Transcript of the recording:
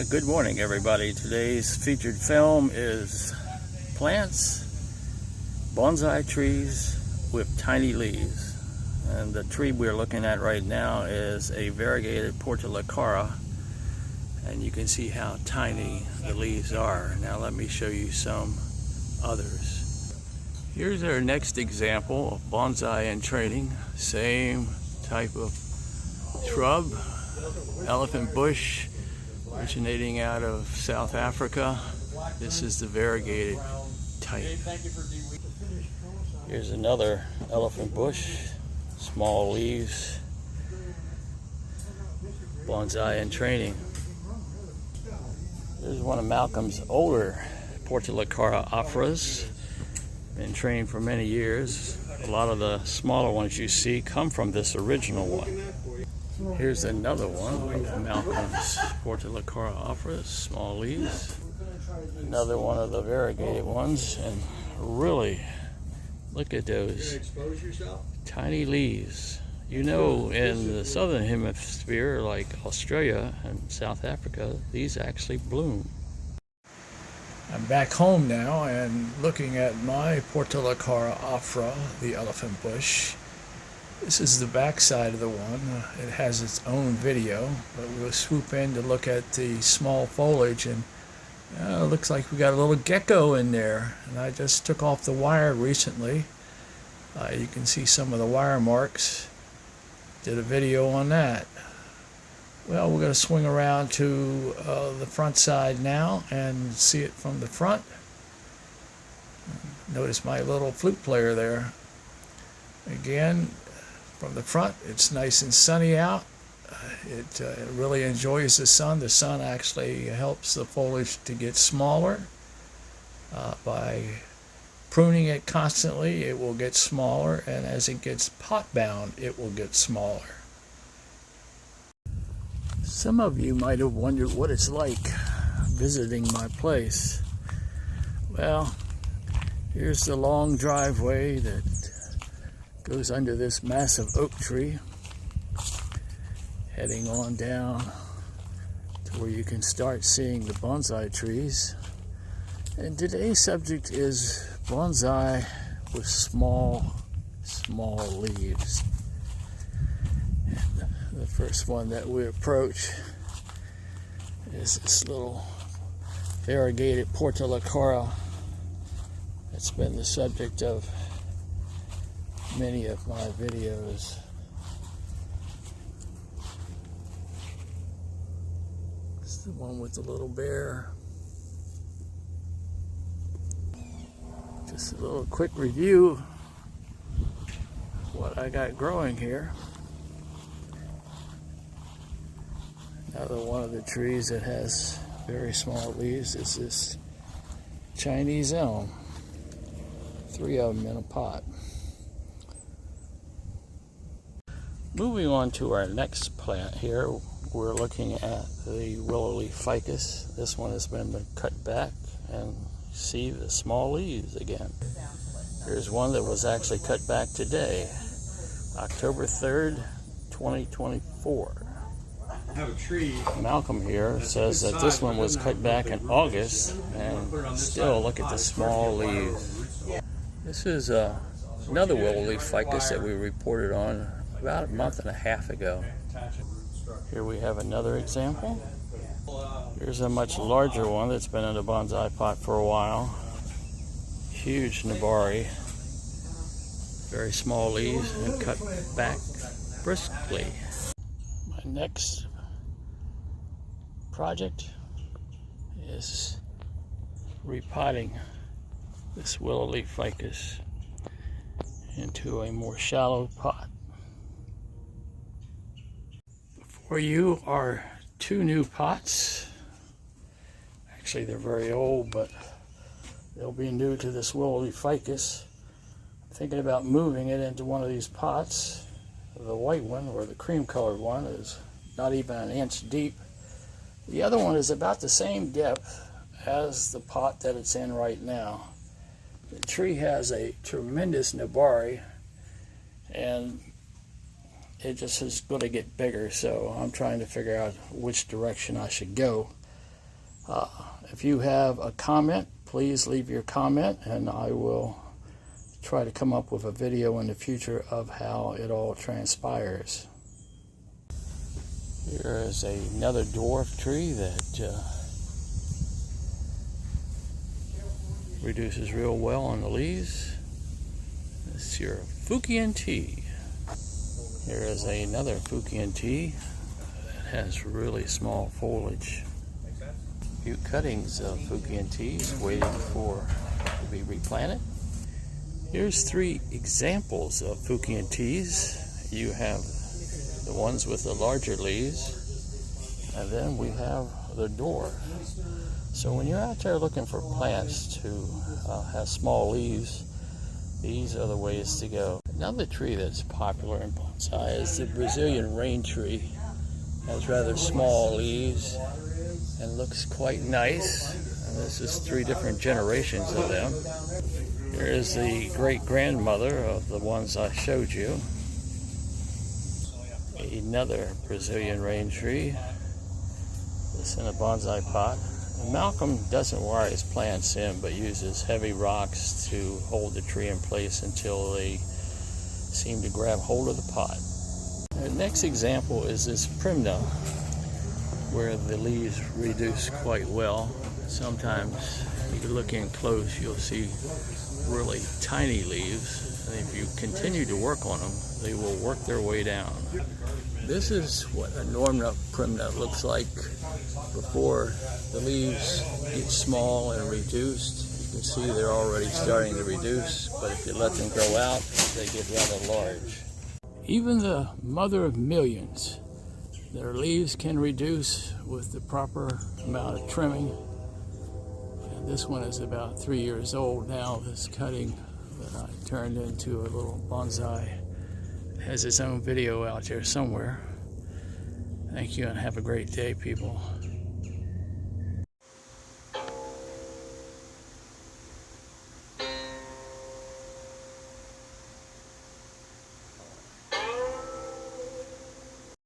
Good morning, everybody. Today's featured film is plants, bonsai trees with tiny leaves. And the tree we're looking at right now is a variegated portulacara, and you can see how tiny the leaves are. Now let me show you some others. Here's our next example of bonsai in training. Same type of shrub, elephant bush, originating out of South Africa. This is the variegated type. Here's another elephant bush, small leaves, bonsai in training. There's one of Malcolm's older portulacara afras, been trained for many years. A lot of the smaller ones you see come from this original one. Here's another one of Malcolm's portulacara afras, small leaves. Another one of the variegated ones, and really, look at those tiny leaves. You know, in the southern hemisphere, like Australia and South Africa, these actually bloom. I'm back home now and looking at my portulacara afra, the elephant bush. This is the back side of the one. It has its own video, but we'll swoop in to look at the small foliage, and it looks like we got a little gecko in there. And I just took off the wire recently. You can see some of the wire marks. Did a video on that. Well, we're going to swing around to the front side now and see it from the front. Notice my little flute player there. Again, from the front, it's nice and sunny out. It really enjoys the sun. The sun actually helps the foliage to get smaller. By pruning it constantly, it will get smaller, and as it gets pot bound, it will get smaller. Some of you might have wondered what it's like visiting my place. Well, here's the long driveway that goes under this massive oak tree, heading on down to where you can start seeing the bonsai trees. And today's subject is bonsai with small leaves. And the first one that we approach is this little variegated portulacara that's been the subject of many of my videos. It's the one with the little bear. Just a little quick review of what I got growing here. Another one of the trees that has very small leaves is this Chinese elm. 3 of them in a pot. Moving on to our next plant here, we're looking at the willow leaf ficus. This one has been cut back, and see the small leaves again. Here's one that was actually cut back today, October 3rd, 2024. Malcolm here says that this one was cut back in August, and still look at the small leaves. This is another willow leaf ficus that we reported on about a month and a half ago. Here we have another example. Here's a much larger one that's been in a bonsai pot for a while. Huge nabari. Very small leaves and cut back briskly. My next project is repotting this willow leaf ficus into a more shallow pot. Before you are 2 new pots. Actually, they're very old, but they'll be new to this willow leaf ficus. I'm thinking about moving it into one of these pots. The white one, or the cream colored one, is not even an inch deep. The other one is about the same depth as the pot that it's in right now. The tree has a tremendous nabari, and it just is going to get bigger, so I'm trying to figure out which direction I should go. If you have a comment, please leave your comment, and I will try to come up with a video in the future of how it all transpires. Here is another dwarf tree that reduces real well on the leaves. This is your Fukien Tea. Here is another Fukien Tea that has really small foliage. A few cuttings of Fukien Teas waiting to be replanted. Here's 3 examples of Fukien Teas. You have the ones with the larger leaves, and then we have the dwarf. So when you're out there looking for plants to have small leaves, these are the ways to go. Another tree that's popular in bonsai is the Brazilian rain tree. It has rather small leaves and looks quite nice. And this is 3 different generations of them. Here is the great-grandmother of the ones I showed you. Another Brazilian rain tree. This in a bonsai pot. Malcolm doesn't wire his plants in, but uses heavy rocks to hold the tree in place until they seem to grab hold of the pot. The next example is this primna, where the leaves reduce quite well. Sometimes if you look in close, you'll see really tiny leaves, and if you continue to work on them, they will work their way down. This is what a Norma primna looks like before the leaves get small and reduced. You can see they're already starting to reduce, but if you let them grow out, they get rather large. Even the mother of millions, their leaves can reduce with the proper amount of trimming. And this one is about 3 years old now, this cutting that I turned into a little bonsai. It has its own video out there somewhere. Thank you and have a great day, people.